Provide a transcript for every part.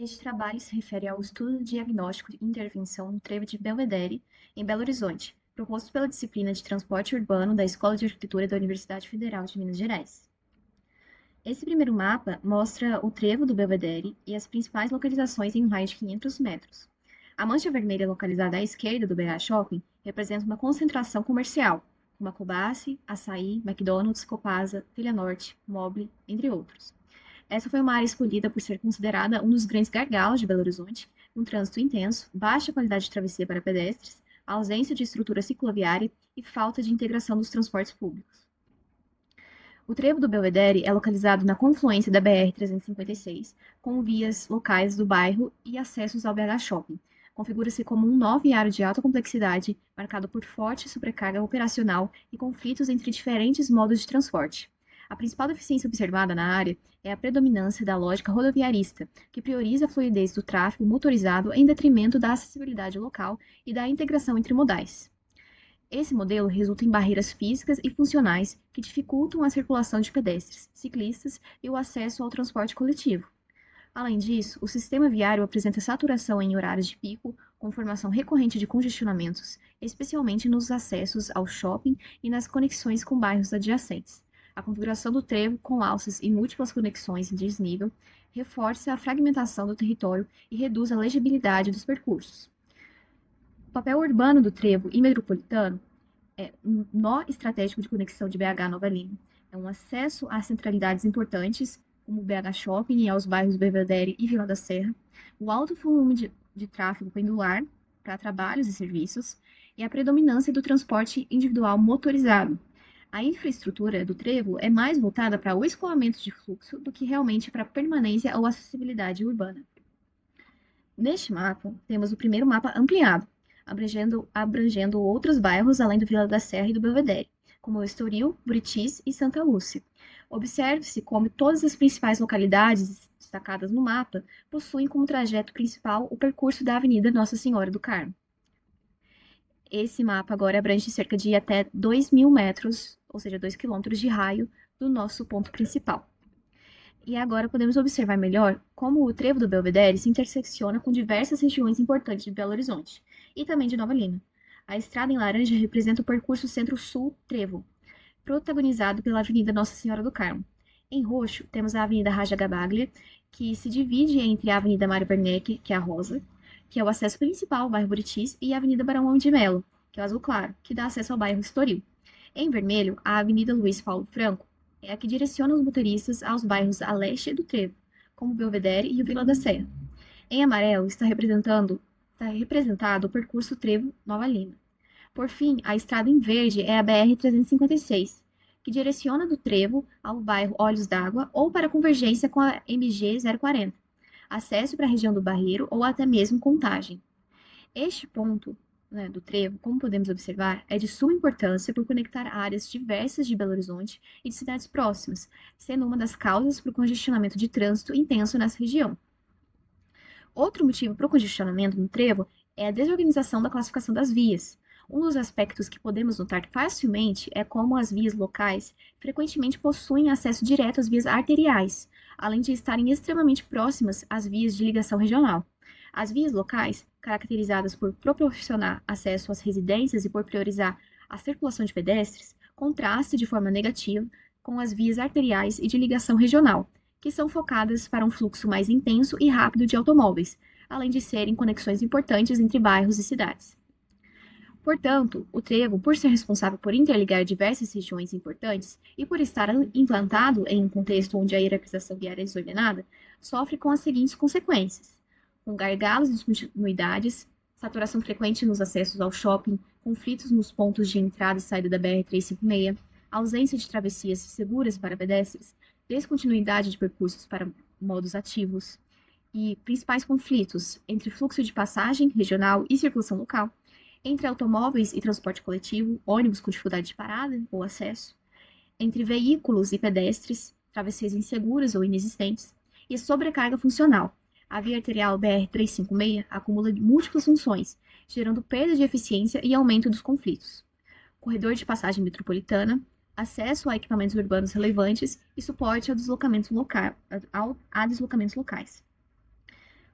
Este trabalho se refere ao estudo diagnóstico e intervenção no trevo de Belvedere, em Belo Horizonte, proposto pela disciplina de Transporte Urbano da Escola de Arquitetura da Universidade Federal de Minas Gerais. Esse primeiro mapa mostra o trevo do Belvedere e as principais localizações em um raio de 500 metros. A mancha vermelha localizada à esquerda do BH Shopping representa uma concentração comercial, como a Cobasi, Açaí, McDonald's, Copasa, Telha Norte, Mobile, entre outros. Essa foi uma área escolhida por ser considerada um dos grandes gargalos de Belo Horizonte, com trânsito intenso, baixa qualidade de travessia para pedestres, ausência de estrutura cicloviária e falta de integração dos transportes públicos. O trevo do Belvedere é localizado na confluência da BR-356, com vias locais do bairro e acessos ao BH Shopping. Configura-se como um nó viário de alta complexidade, marcado por forte sobrecarga operacional e conflitos entre diferentes modos de transporte. A principal deficiência observada na área é a predominância da lógica rodoviarista, que prioriza a fluidez do tráfego motorizado em detrimento da acessibilidade local e da integração entre modais. Esse modelo resulta em barreiras físicas e funcionais que dificultam a circulação de pedestres, ciclistas e o acesso ao transporte coletivo. Além disso, o sistema viário apresenta saturação em horários de pico, com formação recorrente de congestionamentos, especialmente nos acessos ao shopping e nas conexões com bairros adjacentes. A configuração do trevo, com alças e múltiplas conexões em desnível, reforça a fragmentação do território e reduz a legibilidade dos percursos. O papel urbano do trevo e metropolitano é um nó estratégico de conexão de BH Nova Lima. É um acesso a centralidades importantes, como o BH Shopping e aos bairros Belvedere e Vila da Serra, o alto volume de tráfego pendular para trabalhos e serviços, e a predominância do transporte individual motorizado. A infraestrutura do trevo é mais voltada para o escoamento de fluxo do que realmente para a permanência ou acessibilidade urbana. Neste mapa, temos o primeiro mapa ampliado, abrangendo outros bairros além do Vila da Serra e do Belvedere, como Estoril, Buritis e Santa Lúcia. Observe-se como todas as principais localidades destacadas no mapa possuem como trajeto principal o percurso da Avenida Nossa Senhora do Carmo. Esse mapa agora abrange cerca de até 2.000 metros, ou seja, 2 quilômetros de raio do nosso ponto principal. E agora podemos observar melhor como o trevo do Belvedere se intersecciona com diversas regiões importantes de Belo Horizonte e também de Nova Lima. A estrada em laranja representa o percurso Centro-Sul-Trevo, protagonizado pela Avenida Nossa Senhora do Carmo. Em roxo, temos a Avenida Raja Gabaglia, que se divide entre a Avenida Mário Werneck, que é a rosa, que é o acesso principal ao bairro Buritis, e a Avenida Barão de Melo, que é o azul claro, que dá acesso ao bairro Estoril. Em vermelho, a Avenida Luiz Paulo Franco, é a que direciona os motoristas aos bairros a leste do trevo, como Belvedere e o Vila da Serra. Em amarelo está representado o percurso Trevo Nova Lima. Por fim, a estrada em verde é a BR-356, que direciona do Trevo ao bairro Olhos d'Água ou para convergência com a MG 040, acesso para a região do Barreiro ou até mesmo Contagem. Este ponto, né, do trevo, como podemos observar, é de suma importância por conectar áreas diversas de Belo Horizonte e de cidades próximas, sendo uma das causas para o congestionamento de trânsito intenso nessa região. Outro motivo para o congestionamento no trevo é a desorganização da classificação das vias. Um dos aspectos que podemos notar facilmente é como as vias locais frequentemente possuem acesso direto às vias arteriais, além de estarem extremamente próximas às vias de ligação regional. As vias locais, caracterizadas por proporcionar acesso às residências e por priorizar a circulação de pedestres, contrastam de forma negativa com as vias arteriais e de ligação regional, que são focadas para um fluxo mais intenso e rápido de automóveis, além de serem conexões importantes entre bairros e cidades. Portanto, o trevo, por ser responsável por interligar diversas regiões importantes e por estar implantado em um contexto onde a hierarquização viária é desordenada, sofre com as seguintes consequências: com gargalos e descontinuidades, saturação frequente nos acessos ao shopping, conflitos nos pontos de entrada e saída da BR-356, ausência de travessias seguras para pedestres, descontinuidade de percursos para modos ativos e principais conflitos entre fluxo de passagem regional e circulação local, entre automóveis e transporte coletivo, ônibus com dificuldade de parada ou acesso, entre veículos e pedestres, travessias inseguras ou inexistentes, e sobrecarga funcional. A via arterial BR-356 acumula múltiplas funções, gerando perda de eficiência e aumento dos conflitos. Corredor de passagem metropolitana, acesso a equipamentos urbanos relevantes e suporte a deslocamentos locais.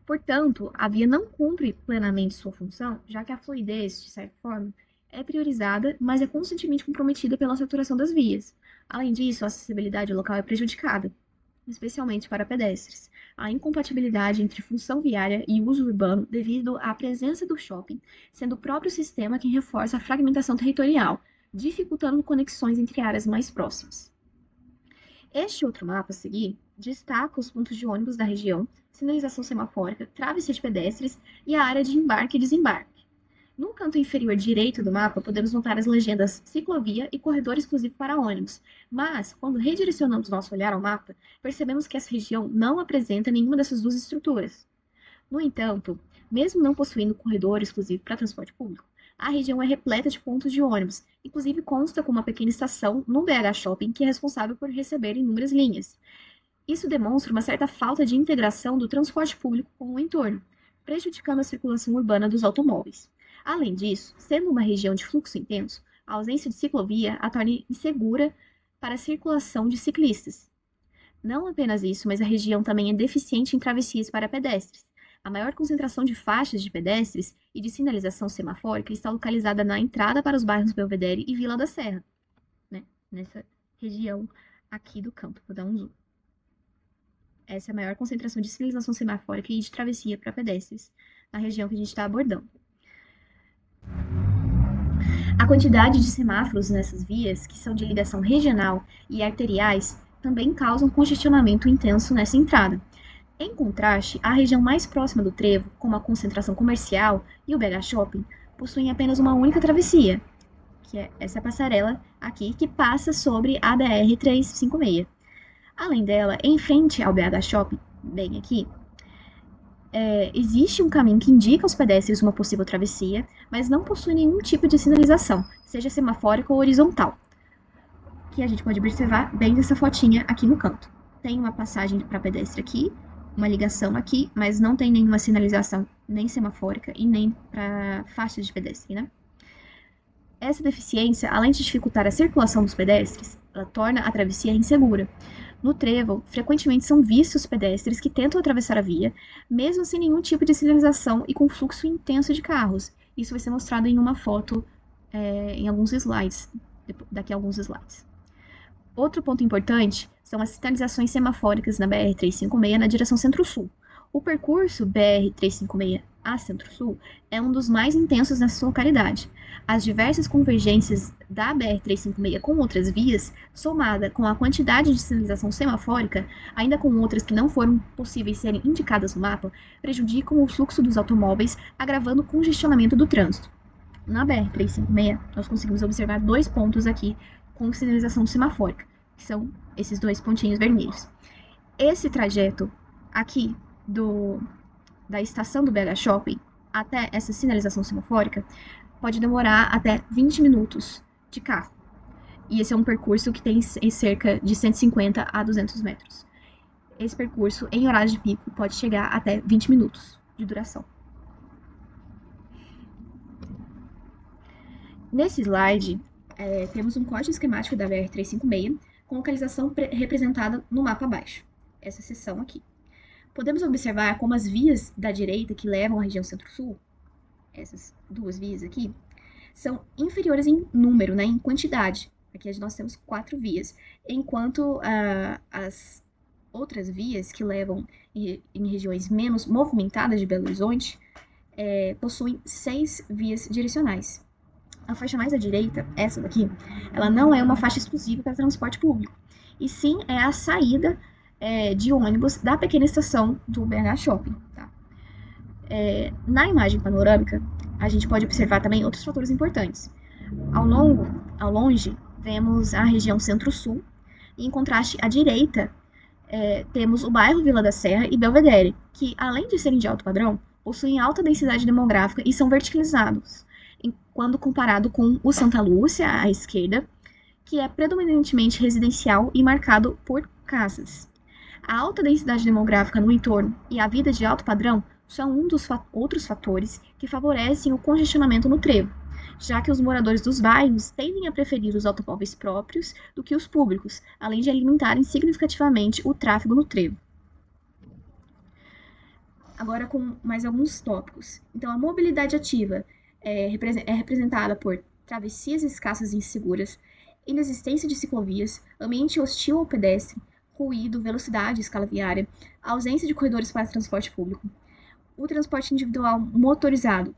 Portanto, a via não cumpre plenamente sua função, já que a fluidez, de certa forma, é priorizada, mas é constantemente comprometida pela saturação das vias. Além disso, a acessibilidade local é prejudicada, especialmente para pedestres. A incompatibilidade entre função viária e uso urbano devido à presença do shopping, sendo o próprio sistema quem reforça a fragmentação territorial, dificultando conexões entre áreas mais próximas. Este outro mapa a seguir destaca os pontos de ônibus da região, sinalização semafórica, travessia de pedestres e a área de embarque e desembarque. No canto inferior direito do mapa, podemos notar as legendas ciclovia e corredor exclusivo para ônibus, mas, quando redirecionamos nosso olhar ao mapa, percebemos que essa região não apresenta nenhuma dessas duas estruturas. No entanto, mesmo não possuindo corredor exclusivo para transporte público, a região é repleta de pontos de ônibus, inclusive consta com uma pequena estação no BH Shopping que é responsável por receber inúmeras linhas. Isso demonstra uma certa falta de integração do transporte público com o entorno, prejudicando a circulação urbana dos automóveis. Além disso, sendo uma região de fluxo intenso, a ausência de ciclovia a torna insegura para a circulação de ciclistas. Não apenas isso, mas a região também é deficiente em travessias para pedestres. A maior concentração de faixas de pedestres e de sinalização semafórica está localizada na entrada para os bairros Belvedere e Vila da Serra, né? Nessa região aqui do campo. Vou dar um zoom. Essa é a maior concentração de sinalização semafórica e de travessia para pedestres na região que a gente está abordando. A quantidade de semáforos nessas vias, que são de ligação regional e arteriais, também causam congestionamento intenso nessa entrada. Em contraste, a região mais próxima do trevo, como a concentração comercial e o BH Shopping, possuem apenas uma única travessia, que é essa passarela aqui, que passa sobre a BR-356. Além dela, em frente ao BH Shopping, bem aqui, existe um caminho que indica aos pedestres uma possível travessia, mas não possui nenhum tipo de sinalização, seja semafórica ou horizontal, que a gente pode observar bem nessa fotinha aqui no canto. Tem uma passagem para pedestre aqui, uma ligação aqui, mas não tem nenhuma sinalização nem semafórica e nem para faixas de pedestre, né? Essa deficiência, além de dificultar a circulação dos pedestres, ela torna a travessia insegura. No trevo, frequentemente são vistos pedestres que tentam atravessar a via, mesmo sem nenhum tipo de sinalização e com fluxo intenso de carros. Isso vai ser mostrado em uma foto, em alguns slides, daqui a alguns slides. Outro ponto importante são as sinalizações semafóricas na BR-356 na direção centro-sul. O percurso BR-356 a centro-sul é um dos mais intensos nessa localidade. As diversas convergências da BR-356 com outras vias, somada com a quantidade de sinalização semafórica, ainda com outras que não foram possíveis serem indicadas no mapa, prejudicam o fluxo dos automóveis, agravando o congestionamento do trânsito. Na BR-356, nós conseguimos observar dois pontos aqui com sinalização semafórica, que são esses dois pontinhos vermelhos. Esse trajeto aqui da estação do BH Shopping até essa sinalização semafórica pode demorar até 20 minutos de carro. E esse é um percurso que tem cerca de 150 a 200 metros. Esse percurso, em horário de pico, pode chegar até 20 minutos de duração. Nesse slide, temos um código esquemático da BR-356 com localização representada no mapa abaixo, essa seção aqui. Podemos observar como as vias da direita que levam à região centro-sul, essas duas vias aqui, são inferiores em número, né, em quantidade. Aqui nós temos 4 vias, enquanto as outras vias que levam em regiões menos movimentadas de Belo Horizonte possuem 6 vias direcionais. A faixa mais à direita, essa daqui, ela não é uma faixa exclusiva para transporte público, e sim é a saída de ônibus da pequena estação do BH Shopping. Tá? Na imagem panorâmica, a gente pode observar também outros fatores importantes. Ao longe, vemos a região centro-sul, e em contraste à direita, temos o bairro Vila da Serra e Belvedere, que, além de serem de alto padrão, possuem alta densidade demográfica e são verticalizados, quando comparado com o Santa Lúcia, à esquerda, que é predominantemente residencial e marcado por casas. A alta densidade demográfica no entorno e a vida de alto padrão são um dos outros fatores que favorecem o congestionamento no trevo, já que os moradores dos bairros tendem a preferir os automóveis próprios do que os públicos, além de alimentarem significativamente o tráfego no trevo. Agora com mais alguns tópicos. Então, a mobilidade ativa é representada por travessias escassas e inseguras, inexistência de ciclovias, ambiente hostil ao pedestre, ruído, velocidade, escala viária, ausência de corredores para transporte público. O transporte individual motorizado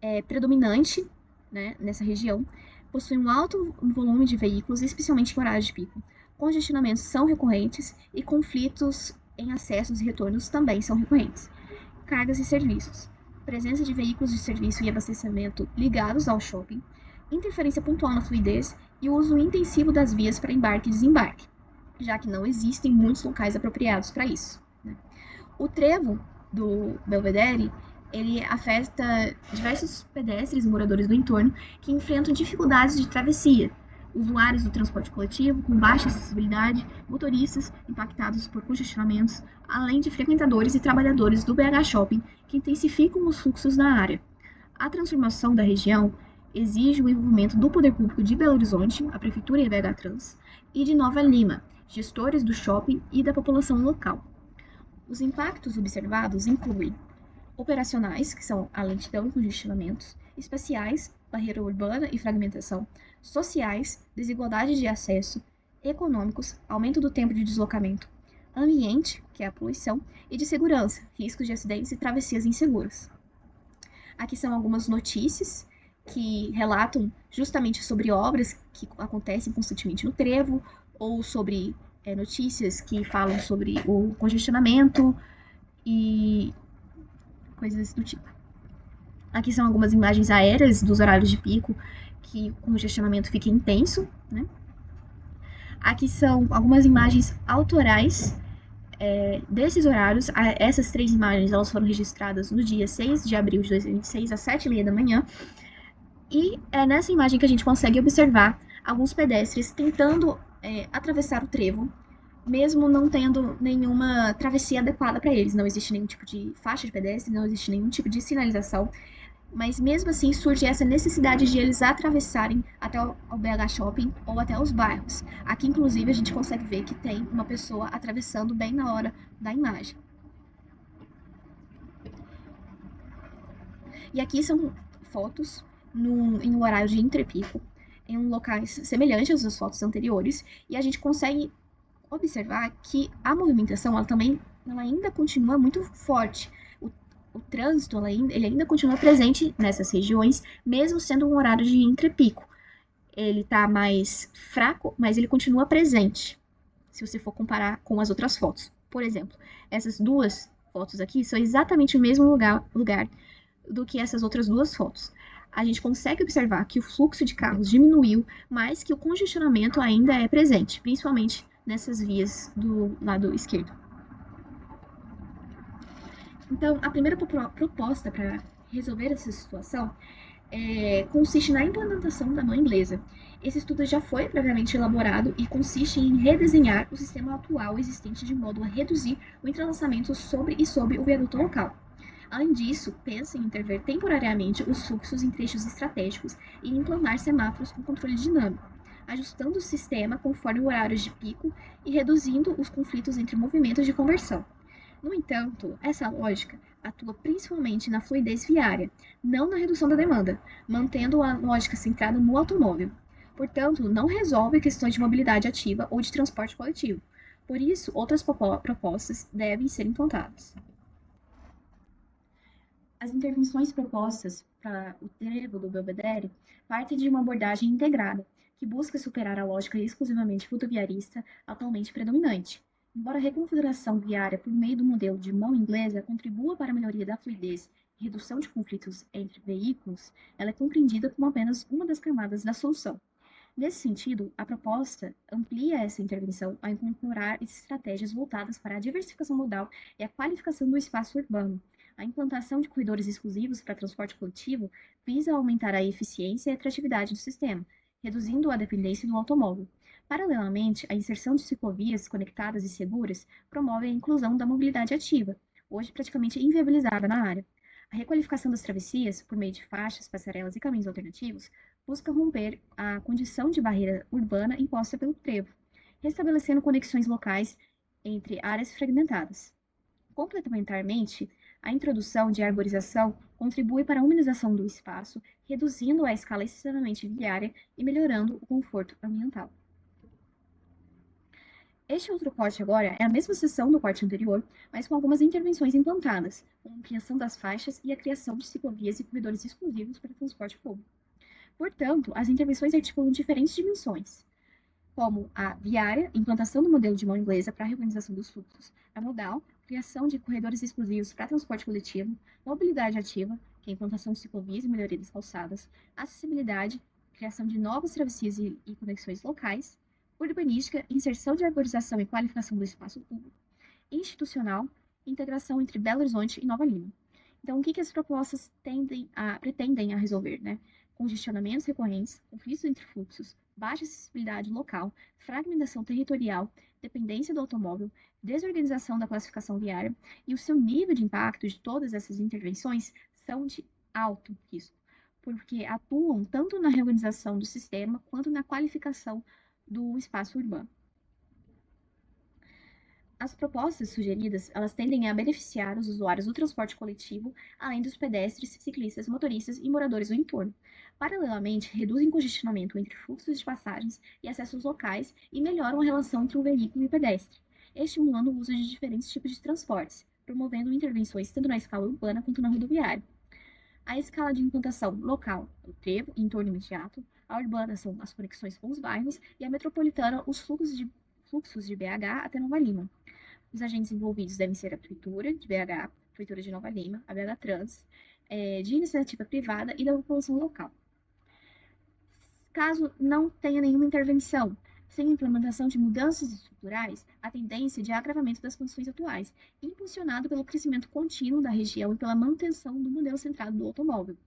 é predominante, né, nessa região, possui um alto volume de veículos, especialmente em horários de pico. Congestionamentos são recorrentes e conflitos em acessos e retornos também são recorrentes. Cargas e serviços. Presença de veículos de serviço e abastecimento ligados ao shopping, interferência pontual na fluidez e o uso intensivo das vias para embarque e desembarque, já que não existem muitos locais apropriados para isso, né? O trevo do Belvedere, ele afeta diversos pedestres e moradores do entorno que enfrentam dificuldades de travessia, usuários do transporte coletivo com baixa acessibilidade, motoristas impactados por congestionamentos, além de frequentadores e trabalhadores do BH Shopping que intensificam os fluxos na área. A transformação da região exige o envolvimento do poder público de Belo Horizonte, a Prefeitura e a BH Trans, e de Nova Lima, gestores do shopping e da população local. Os impactos observados incluem operacionais, que são a lentidão e congestionamentos, espaciais, barreira urbana e fragmentação, sociais, desigualdade de acesso, econômicos, aumento do tempo de deslocamento, ambiente, que é a poluição, e de segurança, riscos de acidentes e travessias inseguras. Aqui são algumas notícias que relatam justamente sobre obras que acontecem constantemente no trevo, ou sobre notícias que falam sobre o congestionamento e coisas do tipo. Aqui são algumas imagens aéreas dos horários de pico, que o congestionamento fica intenso, né? Aqui são algumas imagens autorais desses horários. Essas 3 imagens elas foram registradas no dia 6 de abril de 2026, às 7h30 da manhã. E é nessa imagem que a gente consegue observar alguns pedestres tentando atravessar o trevo, mesmo não tendo nenhuma travessia adequada para eles. Não existe nenhum tipo de faixa de pedestre, não existe nenhum tipo de sinalização, mas mesmo assim surge essa necessidade de eles atravessarem até o BH Shopping ou até os bairros. Aqui, inclusive, a gente consegue ver que tem uma pessoa atravessando bem na hora da imagem. E aqui são fotos em um horário de entrepico, em locais semelhantes às fotos anteriores, e a gente consegue observar que a movimentação ela ainda continua muito forte. O trânsito ele ainda continua presente nessas regiões, mesmo sendo um horário de entrepico. Ele está mais fraco, mas ele continua presente, se você for comparar com as outras fotos. Por exemplo, essas duas fotos aqui são exatamente o mesmo lugar do que essas outras duas fotos. A gente consegue observar que o fluxo de carros diminuiu, mas que o congestionamento ainda é presente, principalmente nessas vias do lado esquerdo. Então, a primeira proposta para resolver essa situação consiste na implementação da mão inglesa. Esse estudo já foi previamente elaborado e consiste em redesenhar o sistema atual existente de modo a reduzir o entrelaçamento sobre e sob o viaduto local. Além disso, pensa em intervir temporariamente os fluxos em trechos estratégicos e implantar semáforos com controle dinâmico, ajustando o sistema conforme o horário de pico e reduzindo os conflitos entre movimentos de conversão. No entanto, essa lógica atua principalmente na fluidez viária, não na redução da demanda, mantendo a lógica centrada no automóvel. Portanto, não resolve questões de mobilidade ativa ou de transporte coletivo. Por isso, outras propostas devem ser implantadas. As intervenções propostas para o trevo do Belvedere partem de uma abordagem integrada, que busca superar a lógica exclusivamente rodoviarista atualmente predominante. Embora a reconfiguração viária por meio do modelo de mão inglesa contribua para a melhoria da fluidez e redução de conflitos entre veículos, ela é compreendida como apenas uma das camadas da solução. Nesse sentido, a proposta amplia essa intervenção a incorporar estratégias voltadas para a diversificação modal e a qualificação do espaço urbano. A implantação de corredores exclusivos para transporte coletivo visa aumentar a eficiência e a atratividade do sistema, reduzindo a dependência do automóvel. Paralelamente, a inserção de ciclovias conectadas e seguras promove a inclusão da mobilidade ativa, hoje praticamente inviabilizada na área. A requalificação das travessias, por meio de faixas, passarelas e caminhos alternativos, busca romper a condição de barreira urbana imposta pelo trevo, restabelecendo conexões locais entre áreas fragmentadas. Complementarmente, A introdução de arborização contribui para a humanização do espaço, reduzindo a escala excessivamente viária e melhorando o conforto ambiental. Este outro corte agora é a mesma seção do corte anterior, mas com algumas intervenções implantadas, como a ampliação das faixas e a criação de ciclovias e corredores exclusivos para transporte público. Portanto, as intervenções articulam diferentes dimensões, como a viária, implantação do modelo de mão inglesa para a reorganização dos fluxos, a modal, criação de corredores exclusivos para transporte coletivo, mobilidade ativa, que é a implantação de ciclovias e melhoria das calçadas, acessibilidade, criação de novas travessias e conexões locais, urbanística, inserção de arborização e qualificação do espaço público, institucional, integração entre Belo Horizonte e Nova Lima. Então, o que as propostas pretendem a resolver, né? Congestionamentos recorrentes, conflitos entre fluxos, baixa acessibilidade local, fragmentação territorial, dependência do automóvel, desorganização da classificação viária e o seu nível de impacto de todas essas intervenções são de alto risco, porque atuam tanto na reorganização do sistema quanto na qualificação do espaço urbano. As propostas sugeridas, elas tendem a beneficiar os usuários do transporte coletivo, além dos pedestres, ciclistas, motoristas e moradores do entorno. Paralelamente, reduzem congestionamento entre fluxos de passagens e acessos locais e melhoram a relação entre o veículo e o pedestre, estimulando o uso de diferentes tipos de transportes, promovendo intervenções tanto na escala urbana quanto na rodoviária. A escala de implantação local, o trevo e entorno imediato, a urbana são as conexões com os bairros e a metropolitana, os fluxos de BH até Nova Lima. Os agentes envolvidos devem ser a Prefeitura de BH, a Prefeitura de Nova Lima, a BH Trans, de iniciativa privada e da população local. Caso não tenha nenhuma intervenção, sem implementação de mudanças estruturais, a tendência de agravamento das condições atuais, impulsionado pelo crescimento contínuo da região e pela manutenção do modelo centrado do automóvel.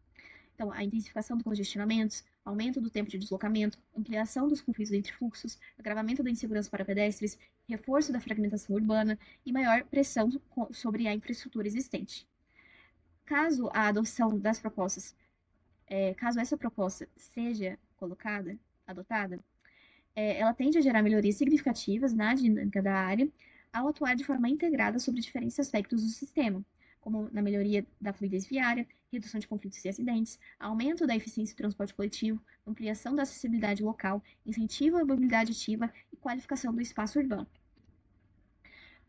Então, a intensificação dos congestionamentos, aumento do tempo de deslocamento, ampliação dos conflitos entre fluxos, agravamento da insegurança para pedestres, reforço da fragmentação urbana e maior pressão sobre a infraestrutura existente. Caso a adoção das propostas, caso essa proposta seja adotada, ela tende a gerar melhorias significativas na dinâmica da área ao atuar de forma integrada sobre diferentes aspectos do sistema, como na melhoria da fluidez viária, redução de conflitos e acidentes, aumento da eficiência do transporte coletivo, ampliação da acessibilidade local, incentivo à mobilidade ativa e qualificação do espaço urbano.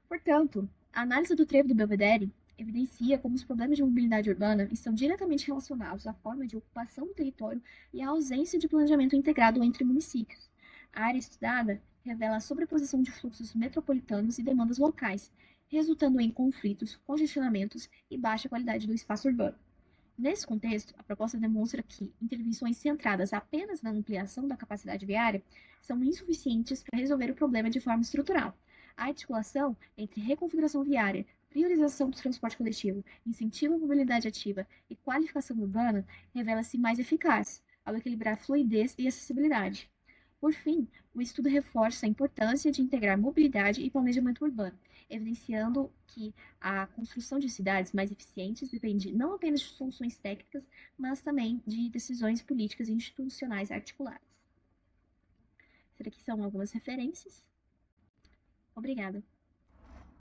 Portanto, a análise do trevo do Belvedere evidencia como os problemas de mobilidade urbana estão diretamente relacionados à forma de ocupação do território e à ausência de planejamento integrado entre municípios. A área estudada revela a sobreposição de fluxos metropolitanos e demandas locais, resultando em conflitos, congestionamentos e baixa qualidade do espaço urbano. Nesse contexto, a proposta demonstra que intervenções centradas apenas na ampliação da capacidade viária são insuficientes para resolver o problema de forma estrutural. A articulação entre reconfiguração viária, priorização do transporte coletivo, incentivo à mobilidade ativa e qualificação urbana revela-se mais eficaz, ao equilibrar fluidez e acessibilidade. Por fim, o estudo reforça a importância de integrar mobilidade e planejamento urbano, evidenciando que a construção de cidades mais eficientes depende não apenas de soluções técnicas, mas também de decisões políticas e institucionais articuladas. Essas aqui são algumas referências. Obrigada.